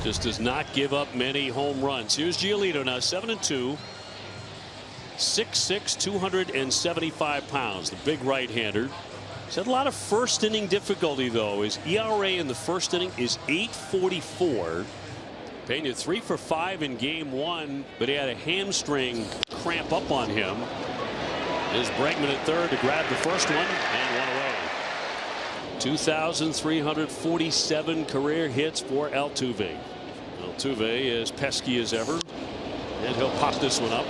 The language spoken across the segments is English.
Just does not give up many home runs. Here's Giolito now, 7-2. 6'6", 275 pounds. The big right-hander. He's had a lot of first inning difficulty, though. His ERA in the first inning is 8.44. Pena 3 for 5 in game 1, but he had a hamstring cramp up on him. Here's Bregman at third to grab the first one and one away. 2,347 career hits for Altuve. Altuve as pesky as ever, and he'll pop this one up.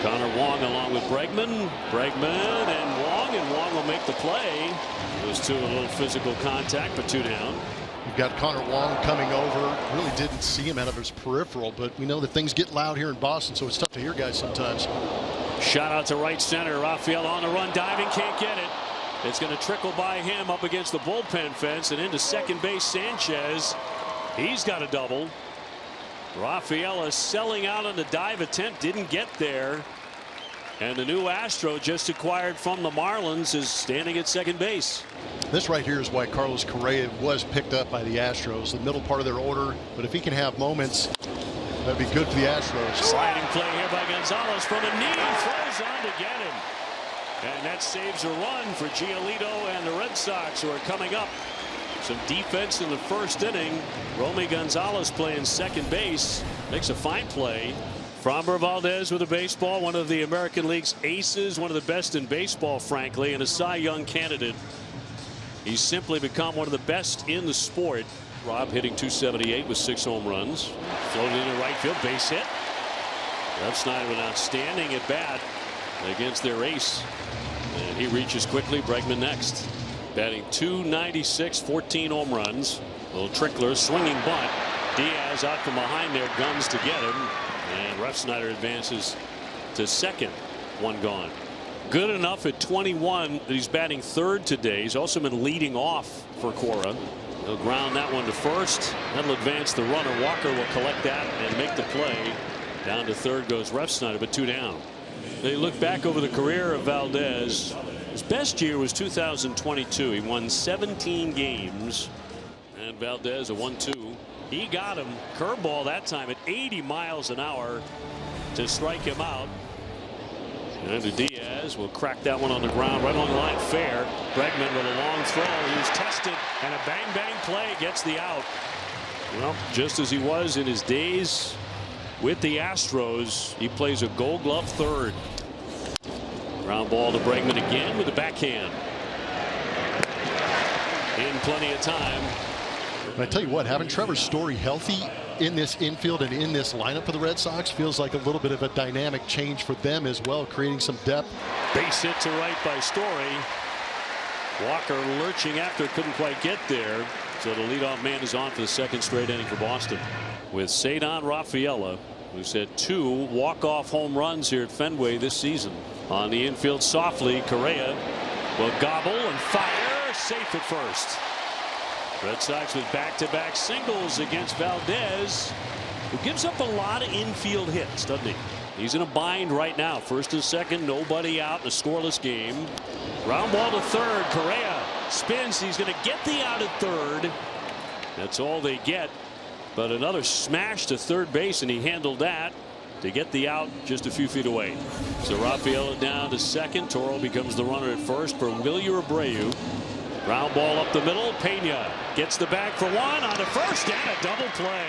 Connor Wong along with Bregman. Bregman and Wong will make the play. Those two a little physical contact, but 2 down. You've got Connor Wong coming over. Really didn't see him out of his peripheral, but we know that things get loud here in Boston, so it's tough to hear guys sometimes. Shot out to right center. Rafael on the run, diving, can't get it. It's going to trickle by him up against the bullpen fence and into second base. Sanchez, he's got a double. Rafael is selling out on the dive attempt, didn't get there. And the new Astro just acquired from the Marlins is standing at second base. This right here is why Carlos Correa was picked up by the Astros, the middle part of their order. But if he can have moments, that'd be good for the Astros. Sliding play here by Gonzalez from a knee, throws on to get him. And that saves a run for Giolito and the Red Sox, who are coming up. Some defense in the first inning. Romy Gonzalez playing second base, makes a fine play. Framber Valdez with a baseball, one of the American League's aces, one of the best in baseball, frankly, and a Cy Young candidate. He's simply become one of the best in the sport. Rob hitting .278 with 6 home runs. Floated into right field, base hit. Refsnyder with an outstanding at bat against their ace. And he reaches quickly. Bregman next. Batting .296, 14 home runs. A little trickler, swinging bunt. Diaz out from behind there, guns to get him. And Refsnyder advances to second. 1 gone. Good enough at 21 that he's batting third today. He's also been leading off for Cora. He'll ground that one to first. That'll advance the runner. Walker will collect that and make the play. Down to third goes Refsnyder, but 2 down. They look back over the career of Valdez. His best year was 2022. He won 17 games. And Valdez a 1-2. He got him. Curveball that time at 80 miles an hour to strike him out. And Diaz will crack that one on the ground right on the line fair. Bregman with a long throw. He was tested and a bang bang play gets the out. Well, just as he was in his days with the Astros, he plays a Gold Glove third. Ground ball to Bregman again with the backhand. In plenty of time. I tell you what, having Trevor Story healthy in this infield and in this lineup for the Red Sox feels like a little bit of a dynamic change for them as well, creating some depth. Base hit to right by Story. Walker lurching after, couldn't quite get there. So the leadoff man is on for the second straight inning for Boston. With Cedar Rafaela, who's had 2 walk-off home runs here at Fenway this season. On the infield softly, Correa will gobble and fire, safe at first. Red Sox with back-to-back singles against Valdez, who gives up a lot of infield hits, doesn't he? He's in a bind right now. First and second, nobody out in a scoreless game. Ground ball to third. Correa spins. He's going to get the out at third. That's all they get. But another smash to third base, and he handled that to get the out just a few feet away. So Rafaela down to second. Toro becomes the runner at first for Wilyer Abreu. Ground ball up the middle. Pena gets the bag for one on the first and a double play.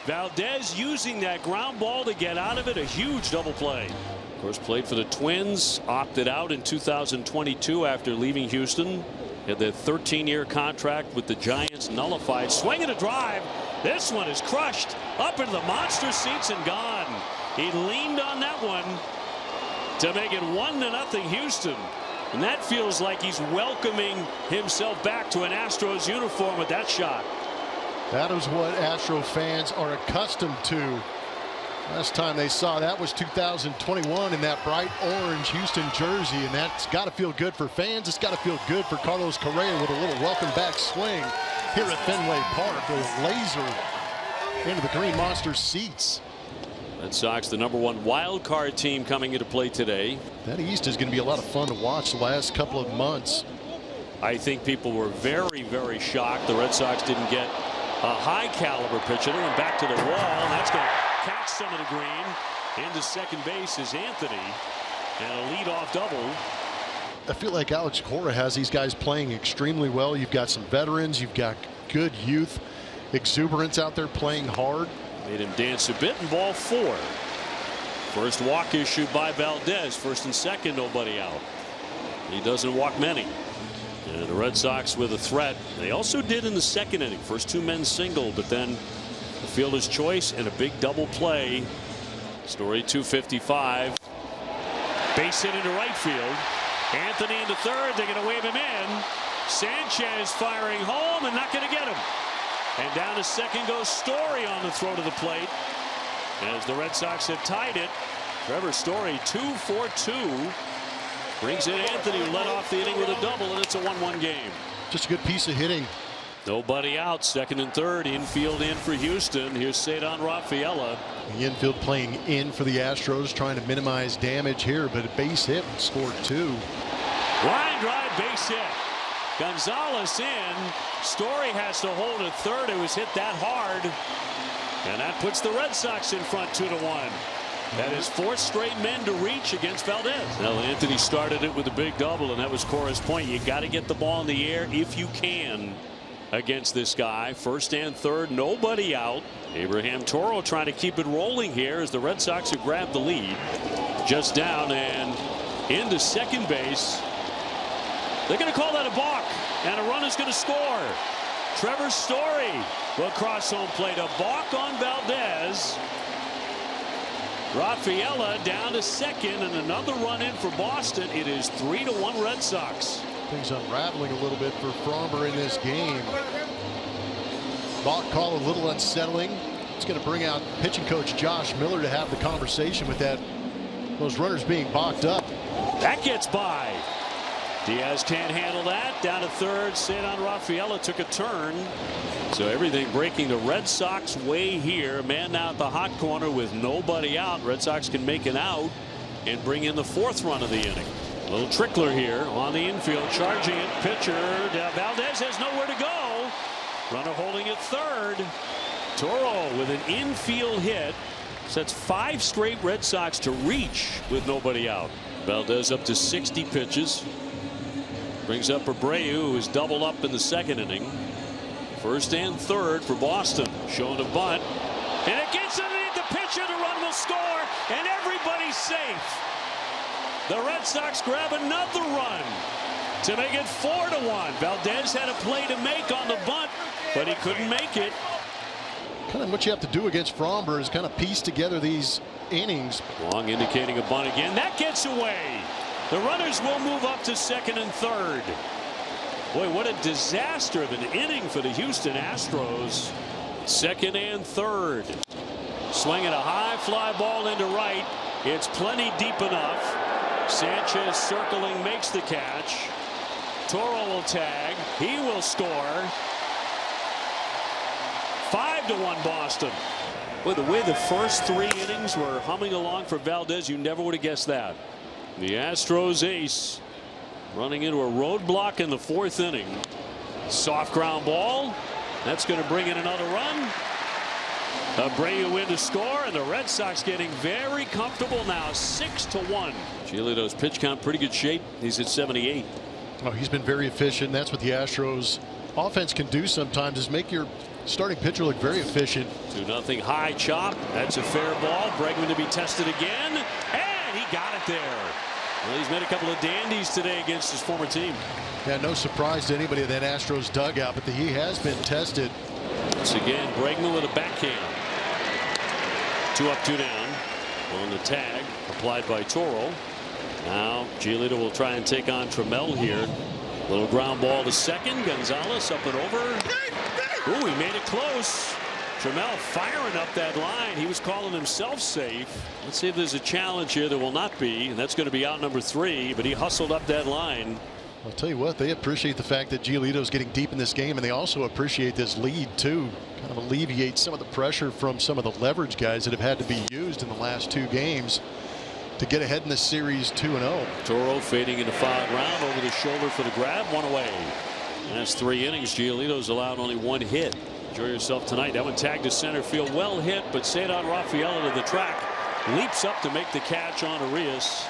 Valdez using that ground ball to get out of it. A huge double play. Of course, played for the Twins, opted out in 2022 after leaving Houston. Had that 13-year contract with the Giants nullified. Swing and a drive. This one is crushed up into the monster seats and gone. He leaned on that one to make it 1-0 Houston. And that feels like he's welcoming himself back to an Astros uniform with that shot. That is what Astro fans are accustomed to. Last time they saw that was 2021 in that bright orange Houston jersey, and that's got to feel good for fans. It's got to feel good for Carlos Correa with a little welcome back swing here at Fenway Park. A laser into the Green Monster seats. Red Sox, the #1 wild card team, coming into play today. That East is going to be a lot of fun to watch the last couple of months. I think people were very, very shocked the Red Sox didn't get a high caliber pitcher. They're going back to the wall, and that's going to catch some of the green. Into second base is Anthony, and a leadoff double. I feel like Alex Cora has these guys playing extremely well. You've got some veterans, you've got good youth exuberance out there playing hard. Made him dance a bit, and ball 4. First walk issued by Valdez. First and second, nobody out. He doesn't walk many. And the Red Sox with a threat. They also did in the second inning. First 2 men single, but then the fielder's choice and a big double play. Story 255. Base hit into right field. Anthony into third. They're going to wave him in. Sanchez firing home and not going to get him. And down to second goes Story on the throw to the plate. As the Red Sox have tied it. Trevor Story 2 for 2. Brings in Anthony, who led off the inning with a double, and it's a 1-1 game. Just a good piece of hitting. Nobody out. Second and third. Infield in for Houston. Here's Cedar Rafaela. The infield playing in for the Astros, trying to minimize damage here, but a base hit and scored 2. Line drive, base hit. Gonzalez in. Story has to hold at third. It was hit that hard. And that puts the Red Sox in front 2-1. That is 4th straight men to reach against Valdez. Now Anthony started it with a big double, and that was Cora's point. You got to get the ball in the air if you can against this guy. First and third, nobody out. Abraham Toro trying to keep it rolling here as the Red Sox have grabbed the lead. Just down and into second base. They're going to call that a balk, and a run is going to score. Trevor Story will cross home plate. A balk on Valdez. Rafaela down to second, and another run in for Boston. It is 3-1 Red Sox. Things unraveling a little bit for Fromber in this game. Balk call a little unsettling. It's going to bring out pitching coach Josh Miller to have the conversation with those runners being balked up. That gets by. Diaz can't handle that. Down to third. Cedar Rafaela took a turn. So everything breaking the Red Sox way here. Man now at the hot corner with nobody out. Red Sox can make an out and bring in the 4th run of the inning. A little trickler here on the infield. Charging it. Pitcher. Valdez has nowhere to go. Runner holding at third. Toro with an infield hit. Sets 5 straight Red Sox to reach with nobody out. Valdez up to 60 pitches. Brings up Abreu, who is doubled up in the second inning. First and third for Boston. Showing a bunt. And it gets underneath the pitcher. The run will score. And everybody's safe. The Red Sox grab another run to make it 4-1. Valdez had a play to make on the bunt, but he couldn't make it. Kind of what you have to do against Fromber is kind of piece together these innings. Long indicating a bunt again. That gets away. The runners will move up to second and third. Boy, what a disaster of an inning for the Houston Astros. Second and third. Swinging a high fly ball into right. It's plenty deep enough. Sanchez circling, makes the catch. Toro will tag. He will score. 5-1 Boston. Boy, the way the first 3 innings were humming along for Valdez, you never would have guessed that. The Astros ace running into a roadblock in the 4th inning. Soft ground ball. That's going to bring in another run. Abreu in to score, and the Red Sox getting very comfortable now, 6-1. Giolito's pitch count pretty good shape. He's at 78. Oh, he's been very efficient. That's what the Astros offense can do sometimes, is make your starting pitcher look very efficient. 2-0 high chop. That's a fair ball. Bregman to be tested again, and he got it there. Well, he's made a couple of dandies today against his former team. Yeah, no surprise to anybody in that Astros dugout, but he has been tested. Once again, Bregman with a backhand. 2 up, 2 down on the tag applied by Toro. Now Giolito will try and take on Trammell here. Little ground ball to second. Gonzalez up and over. Ooh, he made it close. Trammell firing up that line. He was calling himself safe. Let's see if there's a challenge here. There will not be, and that's going to be out number 3, but he hustled up that line. I'll tell you what, they appreciate the fact that Giolito's getting deep in this game, and they also appreciate this lead too. Kind of alleviate some of the pressure from some of the leverage guys that have had to be used in the last 2 games to get ahead in this series 2-0. Toro fading into foul ground, over the shoulder for the grab, 1 away. Last 3 innings, Giolito's allowed only 1 hit. Enjoy yourself tonight. That one tagged to center field. Well hit, but Cedar Rafaela to the track. Leaps up to make the catch on Arias.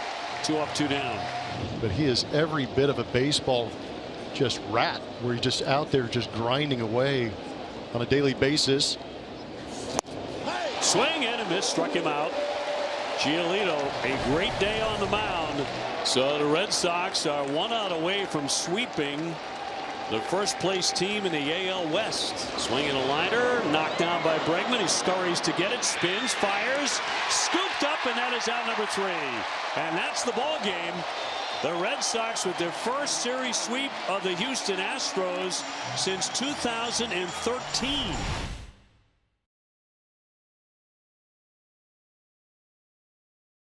2 up, 2 down. But he is every bit of a baseball just rat, where he's just out there just grinding away on a daily basis. Swing and a miss, struck him out. Giolito, a great day on the mound. So the Red Sox are 1 out away from sweeping the first place team in the AL West. Swinging a liner, knocked down by Bregman. He scurries to get it, spins, fires, scooped up, and that is out number 3. And that's the ball game. The Red Sox with their first series sweep of the Houston Astros since 2013.